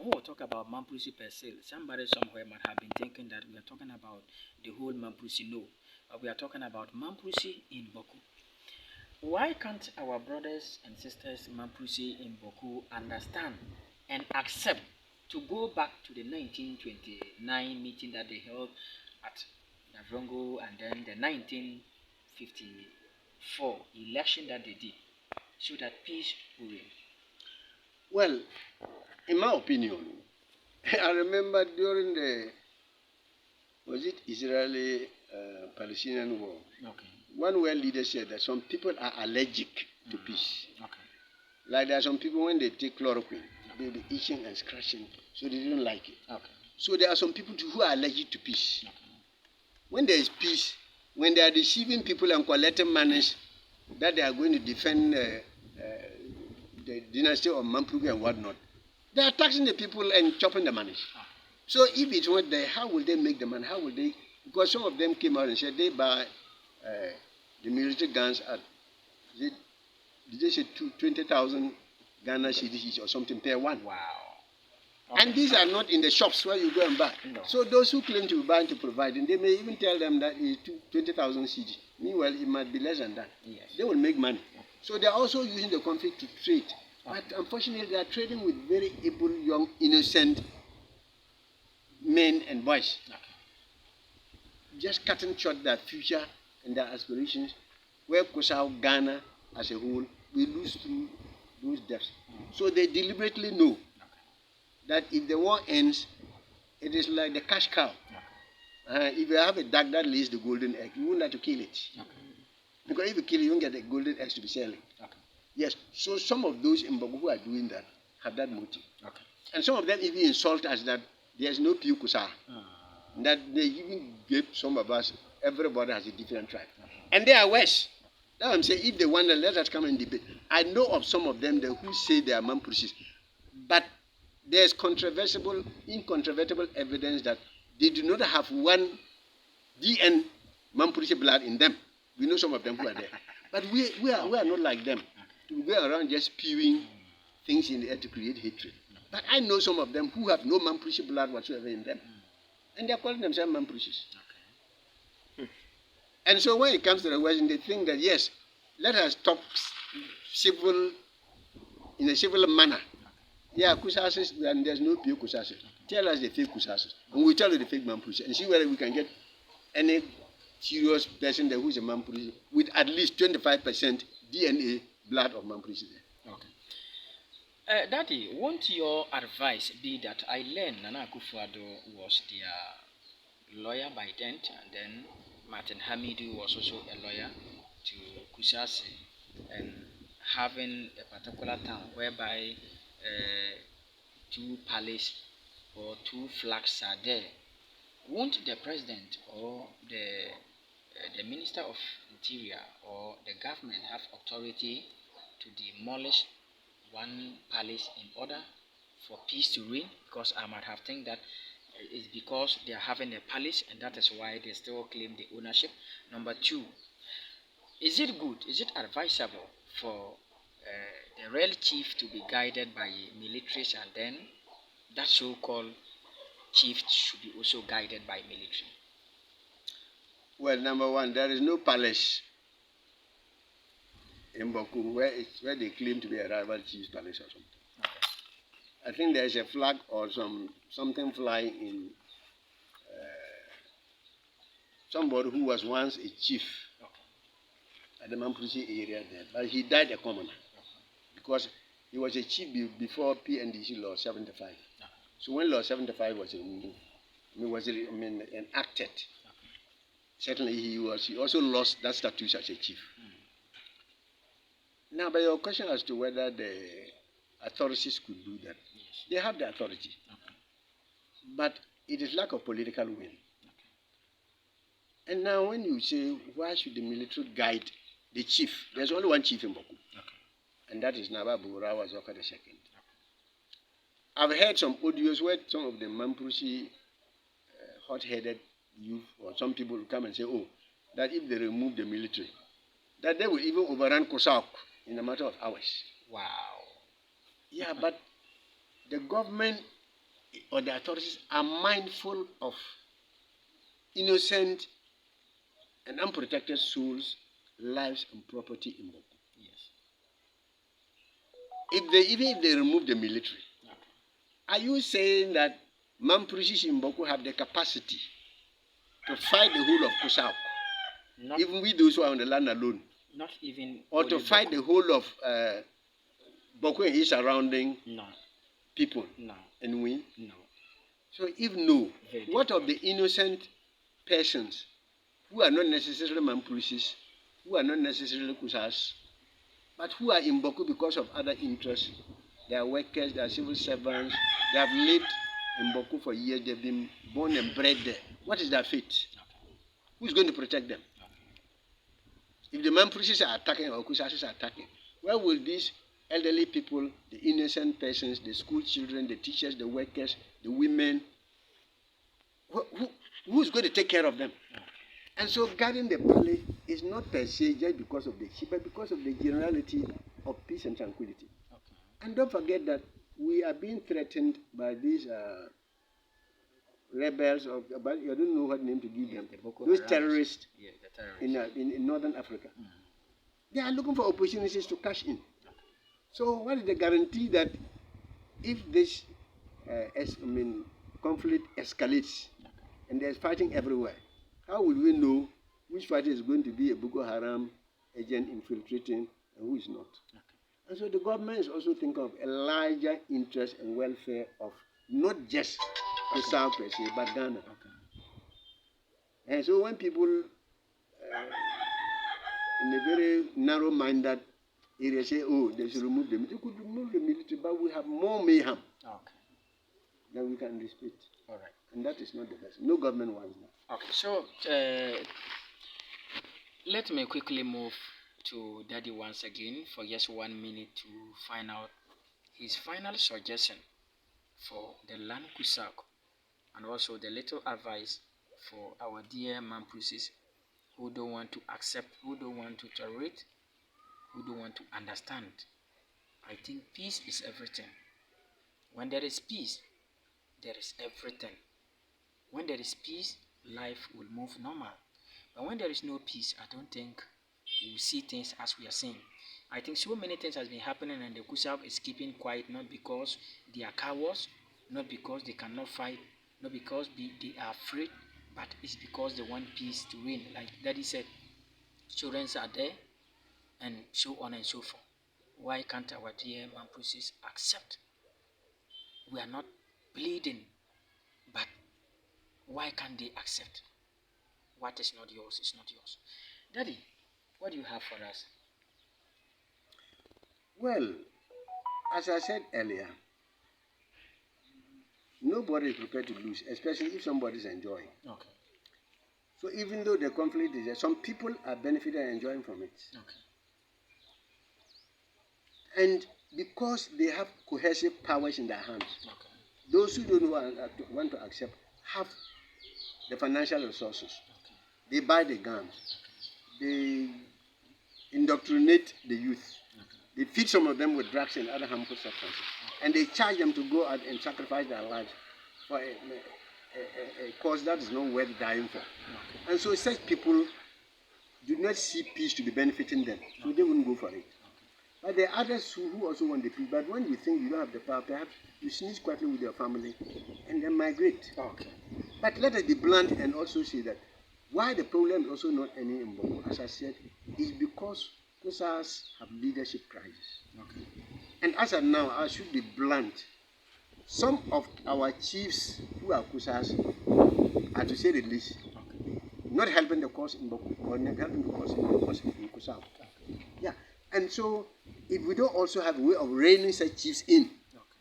who will talk about Mamprusi per se, somebody somewhere might have been thinking that we are talking about the whole Mamprusi. No, but we are talking about Mamprusi in Bawku. Why can't our brothers and sisters Mamprusi in Bawku understand and accept to go back to the 1929 meeting that they held at Navrongo and then the 1954 election that they did so that peace will reign? Well, in my opinion, I remember during was it Israeli-Palestinian war? Okay. One world leader said that some people are allergic to peace. Okay. Like there are some people when they take chloroquine, they'll be itching and scratching, so they don't like it. Okay. So there are some people who are allergic to peace. Okay. When there is peace, when they are deceiving people and collecting monies that they are going to defend the dynasty of Mamprugi and whatnot, they are taxing the people and chopping the money. So if it's not there, how will they make the money? How will they? Because some of them came out and said they buy the military guns at, did they say 20,000 Ghana cedis or something per one? Wow. Okay. And these are not in the shops where you go and buy. No. So those who claim to be buying to provide, and they may even tell them that it's 20,000 cedis. Meanwhile, it might be less than that. Yes. They will make money. So they are also using the conflict to trade. But unfortunately, they are trading with very able, young, innocent men and boys. Okay. Just cutting short their future and their aspirations, where Kusau, Ghana as a whole, we lose through those deaths. So they deliberately know that if the war ends, it is like the cash cow. If you have a duck that lays the golden egg, you won't like to kill it. Okay. Because if you kill it, you won't get the golden eggs to be selling. Okay. Yes, so some of those in Bawku who are doing that have that motive. Okay. And some of them even insult us that there is no Piu Kusa. That they even gave some of us, everybody has a different tribe. And they are worse. That's what I'm saying, if they want to let us come and debate. I know of some of them who say they are Mamprusis, but there's incontrovertible evidence that they do not have one DN Mamprusi blood in them. We know some of them who are there. But we are not like them. We go around just spewing things in the air to create hatred. But I know some of them who have no Mamprusi blood whatsoever in them. And they are calling themselves Mamprusis. Okay. And so when it comes to the West, they think that, yes, let us talk in a civil manner. Yeah, Kusasis, and there's no pure Kusasis. Tell us the fake Kusasis. And we'll tell you the fake Mamprusi. And see whether we can get any serious person there who is a Mamprusi with at least 25% DNA blood of Mamprusi there. Okay. Daddy, won't your advice be that I learned Nana Akufo-Addo was their lawyer by then, and then Martin Hamidu was also a lawyer to Kusasi, and having a particular town whereby two palaces or two flags are there, won't the president or the minister of interior or the government have authority to demolish one palace in order for peace to reign? Because I might have think that it's because they are having a palace and that is why they still claim the ownership. Number two, is it good, is it advisable for the real chief to be guided by militaries, and then that so-called chief should be also guided by military? Well, number one, there is no palace in Bawku where they claim to be a rival chief's palace or something. Okay. I think there is a flag or something flying in somebody who was once a chief at the Mamprusi area there, but he died a commoner because he was a chief before PNDC Law 75. So when Law 75 was removed, enacted, certainly he also lost that status as a chief. Now, by your question as to whether the authorities could do that, Yes. they have the authority, but it is lack of political will. And now when you say, why should the military guide the chief? There's only one chief in Bawku, and that is Naba Burawa Zoka II. I've heard some audios where some of the Mamprusi hot-headed youth or some people will come and say, oh, that if they remove the military, that they will even overrun Kosauk in a matter of hours. Wow. Yeah, but the government or the authorities are mindful of innocent and unprotected souls, lives, and property in Bawku. Yes. Even if they remove the military, are you saying that Mamprishis in Bawku have the capacity to fight the whole of Kusau, even with those who are on the land alone? Not even. Or to fight the whole of Bawku and his surrounding people? No. And we? No. So if no, what of the innocent persons who are not necessarily Mamprishis, who are not necessarily Kusas, but who are in Bawku because of other interests? They are workers, they are civil servants, they have lived in Bawku for years, they've been born and bred there. What is their fate? Who's going to protect them? If the Mamprishis are attacking or Kusas are attacking, where will these elderly people, the innocent persons, the school children, the teachers, the workers, the women, who's going to take care of them? And so guarding the valley is not per se just because of the sheep, but because of the generality of peace and tranquility. And don't forget that we are being threatened by these rebels, but I don't know what name to give them. Those terrorists, in northern Africa. They are looking for opportunities to cash in. So what is the guarantee that if this conflict escalates and there's fighting everywhere, how will we know which fighter is going to be a Boko Haram agent infiltrating and who is not? And so the government is also thinking of a larger interest and welfare of not just the South per se, but Ghana. And so when people in a very narrow-minded area say, oh, they should remove the military, they could remove the military, but we have more mayhem than we can respect. All right. And that is not the best. No government wants that. Okay, so let me quickly move to Daddy once again for just 1 minute to find out his final suggestion for the land Kusak and also the little advice for our dear Mamprishis who don't want to accept, who don't want to tolerate, who don't want to understand. I think peace is everything. When there is peace, there is everything. When there is peace, life will move normal. But when there is no peace, I don't think we will see things as we are seeing. I think so many things has been happening and the Kusab is keeping quiet, not because they are cowards, not because they cannot fight, not because they are afraid, but it's because they want peace to reign. Like Daddy said, children are there and so on and so forth. Why can't our dear Mamprishis accept? We are not bleeding, but why can't they accept? What is not yours is not yours. Daddy, what do you have for us? Well, as I said earlier, nobody is prepared to lose, especially if somebody is enjoying. Okay. So even though the conflict is there, some people are benefiting and enjoying from it. Okay. And because they have cohesive powers in their hands, those who don't want to accept have the financial resources. They buy the guns. They indoctrinate the youth. They feed some of them with drugs and other harmful substances. And they charge them to go out and sacrifice their lives for a cause that is not worth dying for. And so such people do not see peace to be benefiting them. So they wouldn't go for it. But there are others who also want the peace. But when you think you don't have the power, perhaps you sneeze quietly with your family and then migrate. Okay. But let us be blunt and also say that why the problem is also not any in Bawku, as I said, is because Kusas have leadership crisis. Okay. And as of now, I should be blunt. Some of our chiefs who are Kusas are, to say the least, not helping the cause in Bawku or not helping the cause in Kusau. Yeah. And so, if we don't also have a way of reining such chiefs in,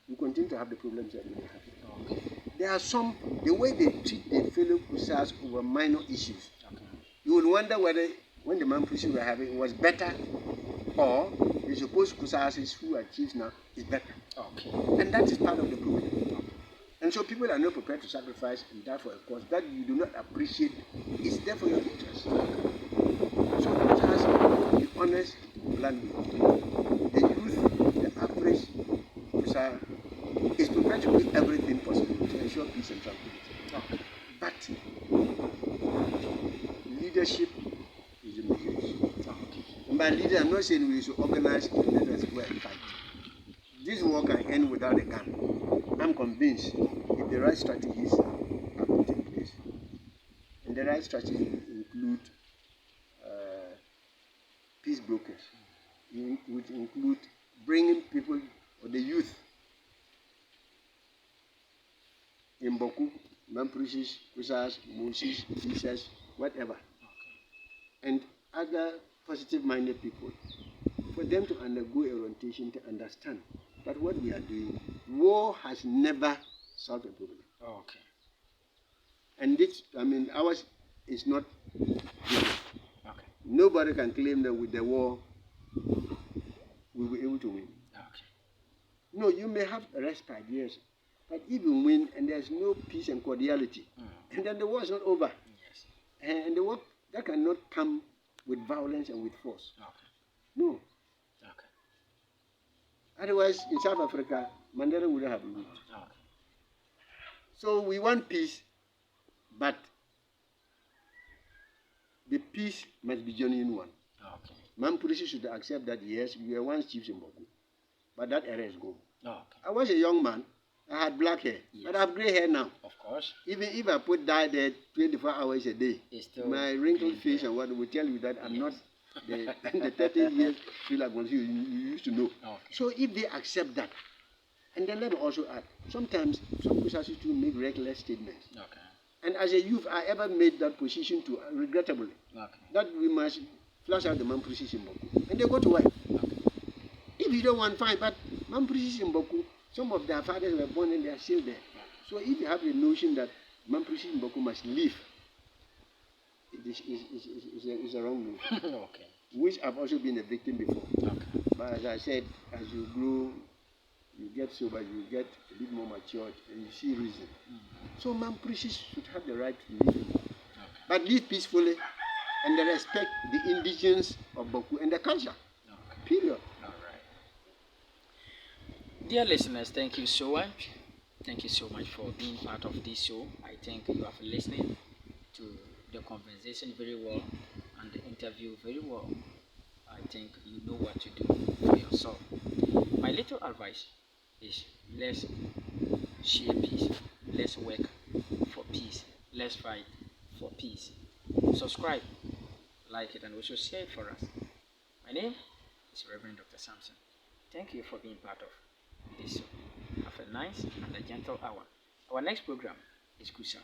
we continue to have the problems that we have. There are some, the way they treat their fellow Kusas over minor issues. You will wonder whether, when the Mamprishis were having, it was better, or the supposed Kusas who are chiefs now is better. And that is part of the problem. And so people are not prepared to sacrifice and die for a cause that you do not appreciate. It's there for your interest. So Kusas, be honest, bluntly. The youth, the average Kusa, is prepared to do everything possible to ensure peace and tranquility. Okay. But leadership is the major issue. Okay. And by leader, I'm not saying we should organize and let us go and fight. This war can end without a gun. I'm convinced if the right strategies are put in place. And the right strategies include peace brokers, which include bringing people or the youth in Bawku, Mampurishes, Kusas, Musis, Fisas, whatever, and other positive-minded people, for them to undergo orientation to understand that what we are doing, war has never solved a problem. Okay. And this, I mean, ours is not different. Okay. Nobody can claim that with the war we will be able to win. Okay. No, you may have a respite, yes, but if you win and there's no peace and cordiality, and then the war is not over. Yes. And the war that cannot come with violence and with force. Okay. No. Okay. Otherwise, in South Africa, Mandela wouldn't have ruled. Okay. So we want peace, but the peace must be genuine one. Okay. Mampurisi should accept that yes, we were once chiefs in Bawku, but that era is gone. Okay. I was a young man. I had black hair, but I have grey hair now. Of course. Even if I put dye there 24 hours a day, my wrinkled face and what will tell you that I'm not the 30 years feel like you used to know. Okay. So if they accept that, and then let me also add, sometimes some Kusasi to make reckless statements. Okay. And as a youth, I ever made that position to regrettably that we must flush out the Mampuris in Bawku, and they go to work. Okay. If you don't want, fine, but Mampuris in Bawku, some of their fathers were born and they are still there. So if you have the notion that Mampuris in Bawku must leave, it is a wrong notion. Okay. Which I've also been a victim before. Okay. But as I said, as you grow, you get sober, you get a bit more matured, and you see reason. So Mampuris should have the right to live, but live peacefully and they respect the indigenous of Bawku and the culture. Okay. Period. All right. Dear listeners, thank you so much. Thank you so much for being part of this show. I think you have listened to the conversation very well and the interview very well. I think you know what to do for yourself. My little advice is let's share peace. Let's work for peace. Let's fight for peace. Subscribe, like it, and also share it for us. My name is Reverend Dr. Samson. Thank you for being part of this show. Have a nice and a gentle hour. Our next program is Kusa.